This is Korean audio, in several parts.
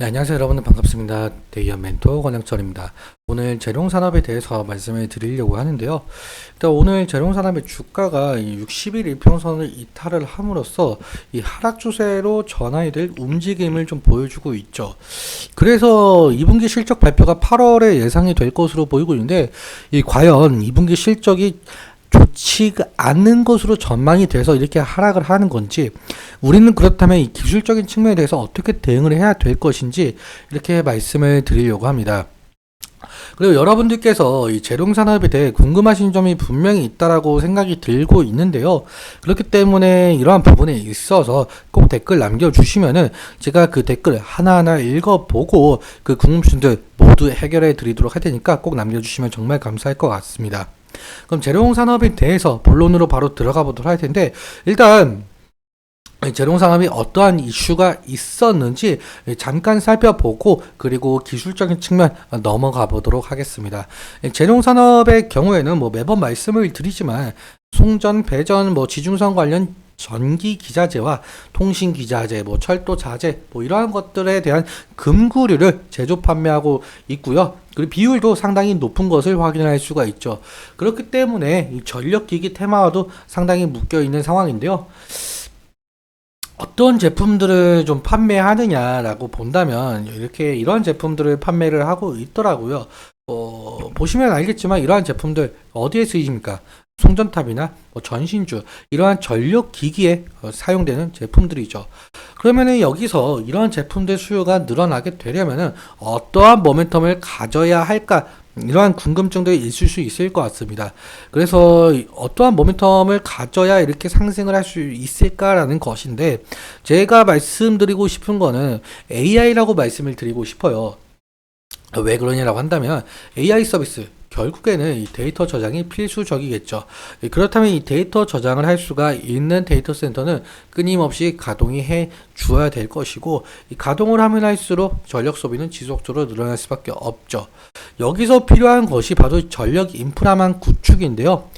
네, 안녕하세요 여러분들 반갑습니다. 데이어 멘토 권영철입니다. 오늘 재롱산업에 대해서 말씀을 드리려고 하는데요. 일단 오늘 재롱산업의 주가가 이 60일 이평선을 이탈을 함으로써 이 하락 추세로 전환이 될 움직임을 좀 보여주고 있죠. 그래서 2분기 실적 발표가 8월에 예상이 될 것으로 보이고 있는데 이 과연 2분기 실적이 좋지가 않는 것으로 전망이 돼서 이렇게 하락을 하는 건지, 우리는 그렇다면 이 기술적인 측면에 대해서 어떻게 대응을 해야 될 것인지 이렇게 말씀을 드리려고 합니다. 그리고 여러분들께서 이 재롱산업에 대해 궁금하신 점이 분명히 있다라고 생각이 들고 있는데요. 그렇기 때문에 이러한 부분에 있어서 꼭 댓글 남겨주시면은 제가 그 댓글 하나하나 읽어보고 그 궁금증들 모두 해결해 드리도록 할 테니까 꼭 남겨주시면 정말 감사할 것 같습니다. 그럼 재롱산업에 대해서 본론으로 바로 들어가 보도록 할 텐데, 일단 재롱산업이 어떠한 이슈가 있었는지 잠깐 살펴보고 그리고 기술적인 측면 넘어가 보도록 하겠습니다. 재롱산업의 경우에는 뭐 매번 말씀을 드리지만 송전, 배전, 지중선 관련 전기 기자재와 통신 기자재, 철도 자재, 이러한 것들에 대한 금구류를 제조 판매하고 있고요. 그리고 비율도 상당히 높은 것을 확인할 수가 있죠. 그렇기 때문에 이 전력기기 테마와도 상당히 묶여 있는 상황인데요. 어떤 제품들을 좀 판매하느냐라고 본다면 이렇게 이런 제품들을 판매를 하고 있더라고요. 보시면 알겠지만 이러한 제품들 어디에 쓰입니까? 송전탑이나 전신주, 이러한 전력 기기에 사용되는 제품들이죠. 그러면은 여기서 이러한 제품들 수요가 늘어나게 되려면은 어떠한 모멘텀을 가져야 할까? 이러한 궁금증도 있을 수 있을 것 같습니다. 그래서 어떠한 모멘텀을 가져야 이렇게 상승을 할 수 있을까라는 것인데, 제가 말씀드리고 싶은 거는 AI라고 말씀을 드리고 싶어요. 왜 그러냐라고 한다면 AI 서비스, 결국에는 이 데이터 저장이 필수적이겠죠. 그렇다면 이 데이터 저장을 할 수가 있는 데이터 센터는 끊임없이 가동이 해 주어야 될 것이고, 이 가동을 하면 할수록 전력 소비는 지속적으로 늘어날 수밖에 없죠. 여기서 필요한 것이 바로 전력 인프라망 구축인데요.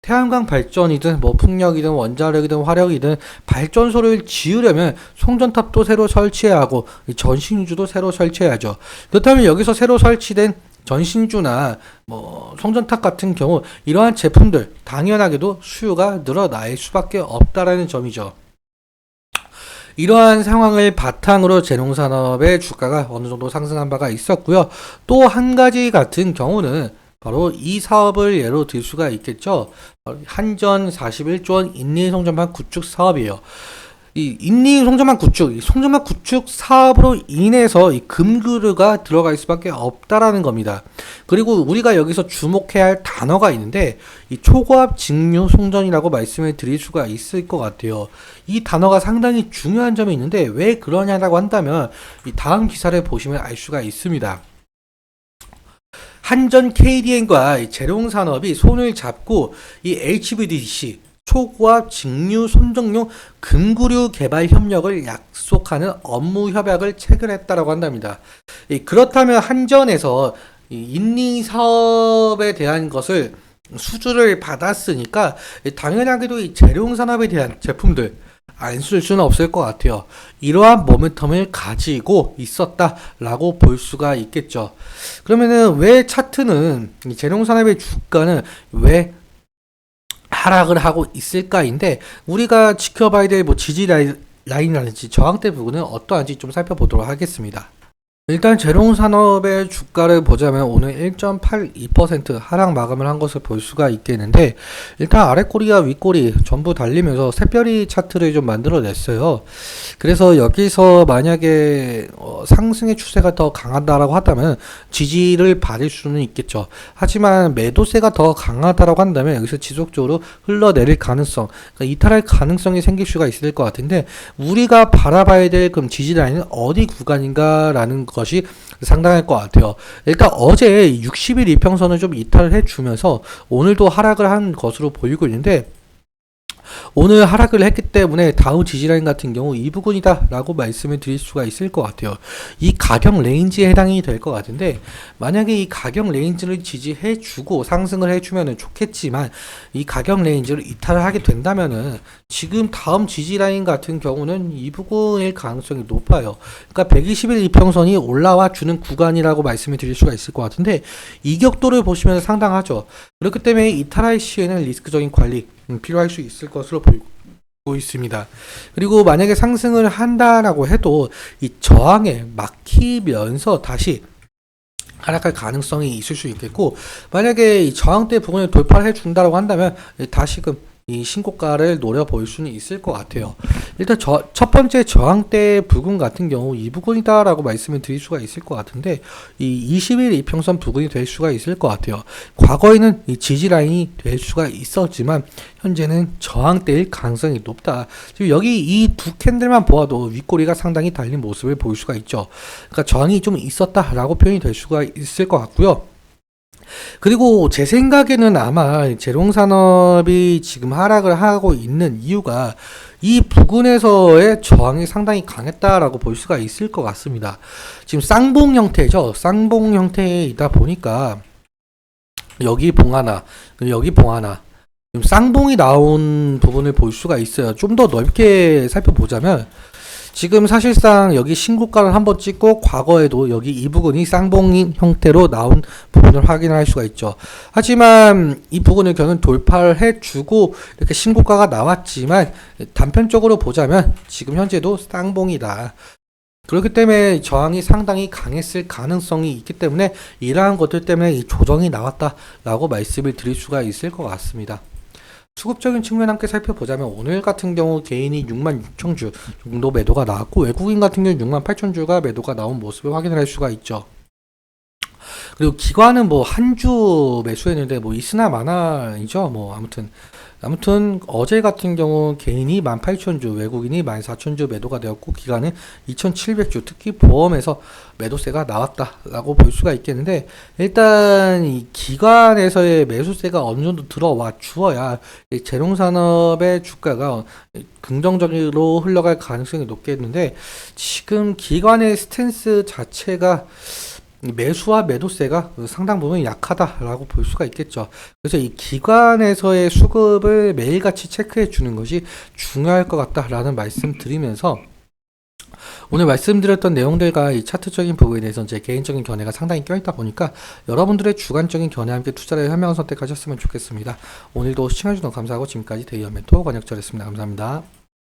태양광 발전이든 풍력이든 원자력이든 화력이든 발전소를 지으려면 송전탑도 새로 설치해야 하고 전신주도 새로 설치해야죠. 그렇다면 여기서 새로 설치된 전신주나 송전탑 같은 경우 이러한 제품들 당연하게도 수요가 늘어날 수밖에 없다라는 점이죠. 이러한 상황을 바탕으로 재롱산업의 주가가 어느 정도 상승한 바가 있었고요. 또 한 가지 같은 경우는 바로 이 사업을 예로 들 수가 있겠죠. 한전 41조 원 인리 송전망 구축 사업이에요. 이 인리 송전망 구축, 이 송전망 구축 사업으로 인해서 이 금그루가 들어갈 수밖에 없다라는 겁니다. 그리고 우리가 여기서 주목해야 할 단어가 있는데, 이 초고압 직류 송전이라고 말씀을 드릴 수가 있을 것 같아요. 이 단어가 상당히 중요한 점이 있는데 왜 그러냐라고 한다면 이 다음 기사를 보시면 알 수가 있습니다. 한전 KDN과 재롱산업이 손을 잡고 이 HVDC 초고압 직류 손정용 금구류 개발 협력을 약속하는 업무 협약을 체결했다라고 한답니다. 그렇다면 한전에서 인리 사업에 대한 것을 수주를 받았으니까 당연하게도 이 재룡산업에 대한 제품들 안 쓸 수는 없을 것 같아요. 이러한 모멘텀을 가지고 있었다라고 볼 수가 있겠죠. 그러면은 왜 차트는 이 재룡산업의 주가는 왜 하락을 하고 있을까인데, 우리가 지켜봐야 될 지지 라인이라든지 저항대 부분은 어떠한지 좀 살펴보도록 하겠습니다. 일단 재롱산업의 주가를 보자면 오늘 1.82% 하락 마감을 한 것을 볼 수가 있겠는데, 일단 아랫꼬리와 윗꼬리 전부 달리면서 샛별이 차트를 좀 만들어냈어요. 그래서 여기서 만약에 상승의 추세가 더 강하다라고 하다면 지지를 받을 수는 있겠죠. 하지만 매도세가 더 강하다라고 한다면 여기서 지속적으로 흘러내릴 가능성, 그러니까 이탈할 가능성이 생길 수가 있을 것 같은데, 우리가 바라봐야 될 그럼 지지 라인은 어디 구간인가라는 것이 상당할 것 같아요. 일단 어제 60일 이평선을 좀 이탈을 해주면서 오늘도 하락을 한 것으로 보이고 있는데, 오늘 하락을 했기 때문에 다우 지지라인 같은 경우 이 부분이다 라고 말씀을 드릴 수가 있을 것 같아요. 이 가격 레인지에 해당이 될 것 같은데, 만약에 이 가격 레인지를 지지해 주고 상승을 해주면 좋겠지만, 이 가격 레인지를 이탈을 하게 된다면은 지금 다음 지지라인 같은 경우는 이 부분일 가능성이 높아요. 그러니까 120일 이평선이 올라와 주는 구간이라고 말씀을 드릴 수가 있을 것 같은데, 이 격도를 보시면 상당하죠. 그렇기 때문에 이탈할 시에는 리스크적인 관리 필요할 수 있을 것으로 보이고 있습니다. 그리고 만약에 상승을 한다라고 해도 이 저항에 막히면서 다시 하락할 가능성이 있을 수 있겠고, 만약에 이 저항대 부분을 돌파해 준다라고 한다면 다시금 이 신고가를 노려볼 수는 있을 것 같아요. 일단 첫 번째 저항대 부근 같은 경우 이 부근이다라고 말씀을 드릴 수가 있을 것 같은데, 이 20일 이평선 부근이 될 수가 있을 것 같아요. 과거에는 이 지지라인이 될 수가 있었지만 현재는 저항대일 가능성이 높다. 지금 여기 이 두 캔들만 보아도 윗꼬리가 상당히 달린 모습을 보일 수가 있죠. 그러니까 저항이 좀 있었다라고 표현이 될 수가 있을 것 같고요. 그리고 제 생각에는 아마 재롱산업이 지금 하락을 하고 있는 이유가 이 부근에서의 저항이 상당히 강했다라고 볼 수가 있을 것 같습니다. 지금 쌍봉 형태죠. 쌍봉 형태이다 보니까 여기 봉 하나, 여기 봉 하나, 지금 쌍봉이 나온 부분을 볼 수가 있어요. 좀 더 넓게 살펴보자면 지금 사실상 여기 신고가를 한번 찍고 과거에도 여기 이 부분이 쌍봉인 형태로 나온 부분을 확인할 수가 있죠. 하지만 이 부분을 저는 돌파를 해주고 이렇게 신고가가 나왔지만 단편적으로 보자면 지금 현재도 쌍봉이다. 그렇기 때문에 저항이 상당히 강했을 가능성이 있기 때문에 이러한 것들 때문에 이 조정이 나왔다라고 말씀을 드릴 수가 있을 것 같습니다. 수급적인 측면 함께 살펴보자면 오늘 같은 경우 개인이 66,000주 정도 매도가 나왔고, 외국인 같은 경우 68,000주가 매도가 나온 모습을 확인을 할 수가 있죠. 그리고 기관은 뭐 한 주 매수했는데 뭐 있으나 마나이죠. 뭐 아무튼 어제 같은 경우 개인이 18,000주, 외국인이 14,000주 매도가 되었고, 기관은 2,700주, 특히 보험에서 매도세가 나왔다라고 볼 수가 있겠는데, 일단 이 기관에서의 매수세가 어느 정도 들어와 주어야 이 재롱산업의 주가가 긍정적으로 흘러갈 가능성이 높겠는데, 지금 기관의 스탠스 자체가 매수와 매도세가 상당 부분 약하다라고 볼 수가 있겠죠. 그래서 이 기관에서의 수급을 매일같이 체크해 주는 것이 중요할 것 같다라는 말씀 드리면서, 오늘 말씀드렸던 내용들과 이 차트적인 부분에 대해서 제 개인적인 견해가 상당히 껴있다 보니까 여러분들의 주관적인 견해와 함께 투자를 현명한 선택하셨으면 좋겠습니다. 오늘도 시청해주셔서 감사하고 지금까지 데이어 멘토 권혁철이었습니다. 감사합니다.